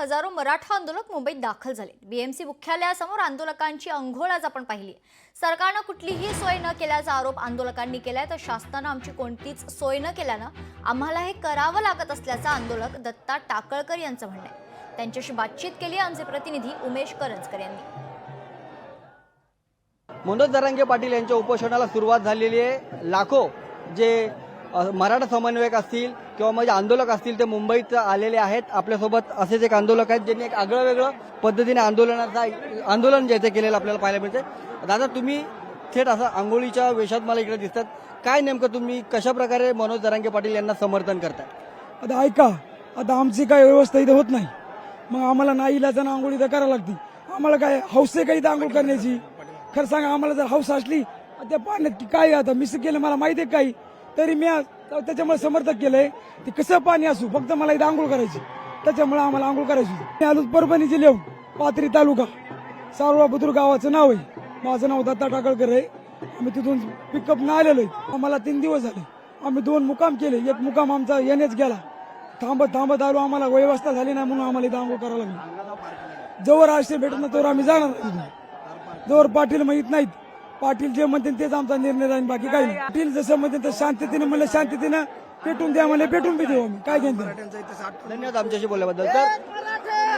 हजारो मराठा आंदोलक मुंबईत दाखल झाले। बीएमसी मुख्यालयासमोर आंदोलकांची अंघोळ आज आपण पाहिली। सरकारने कुठलीही सोय न केल्याचा आरोप आंदोलकांनी केलाय। तर शासनाने आमची कोणतीच सोय न केल्याने आम्हाला हे करावं लागत असल्याचं आंदोलक दत्ता टाकळकर यांचं म्हणणं आहे। त्यांच्याशी बातचीत केली आमचे प्रतिनिधी उमेश करंजकर यांनी। मनोज जरांगे पाटील यांच्या उपोषणाला सुरुवात झालेली आहे। लाखो जे मराठा समन्वयक असतील किंवा म्हणजे आंदोलक असतील ते मुंबईत आलेले आहेत। आपल्यासोबत असेच एक आंदोलक आहेत ज्यांनी एक आगळं वेगळं पद्धतीने आंदोलन जे केलेलं आपल्याला पाहायला मिळते। दादा, तुम्ही थेट असं आंघोळीच्या वेशात मला इकडे दिसतात, काय नेमकं तुम्ही कशा प्रकारे मनोज जरांगे पाटील यांना समर्थन करताय? आता ऐका, आता आमची काय व्यवस्था इथे होत नाही, मग आम्हाला नाही इलाजानं आंघोळी तर करायला लागते। आम्हाला काय हौस आहे काही आंघोळ करण्याची? खरं सांगा, आम्हाला जर हौस असली त्या पाण्यात काय आता मिस केलं मला माहिती आहे काही, तरी मी त्याच्यामुळे समर्थक केलंय। ते कसं पाणी असू, फक्त मला इथं आंघोळ करायची, त्याच्यामुळे आम्हाला आंघोळ करायची। मी आलो परभणी जिल्ह्याहून, पाथरी तालुका, सारोळा बुद्रुक गावाचं नाव आहे। माझं नाव दत्ता टाकळकर आहे। आम्ही तिथून पिकअप न आलेलो आहे। आम्हाला 3 दिवस झाले। आम्ही 2 मुक्काम केले। एक मुक्काम आमचा येण्याच गेला, थांबत आलो। आम्हाला व्यवस्था झाली नाही म्हणून आम्हाला इथं आंघोळ करावं लागली। जोवर आश्रय भेटत ना तोवर आम्ही जाणार नाही। जोवर पाटील माहित नाहीत, पाटील जे म्हणतील तेच आमचा निर्णय राहील, बाकी काही नाही। पाटील जसं म्हणतील तर शांततेने म्हणलं शांततेनं पेटून द्या, मला पेटून बी देऊ आम्ही, काय घेऊन धन्यवाद आमच्याशी बोलल्याबद्दल। तर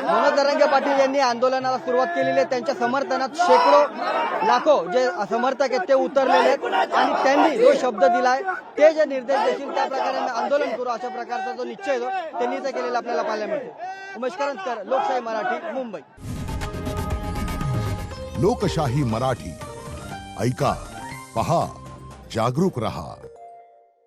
मनोज जरांगे पाटील यांनी आंदोलनाला सुरुवात केलेली आहे। त्यांच्या समर्थनात शेकडो लाखो जे समर्थक आहेत ते उतरलेले आहेत आणि त्यांनी जो शब्द दिलाय, ते जे निर्देश देतील त्या प्रकारे आंदोलन करू अशा प्रकारचा जो निश्चय त्यांनी ते केलेला आपल्याला पाहायला मिळतो। उमेश करंजकर, लोकशाही मराठी, मुंबई। लोकशाही मराठी, ऐका, पहा, जागरूक रहा।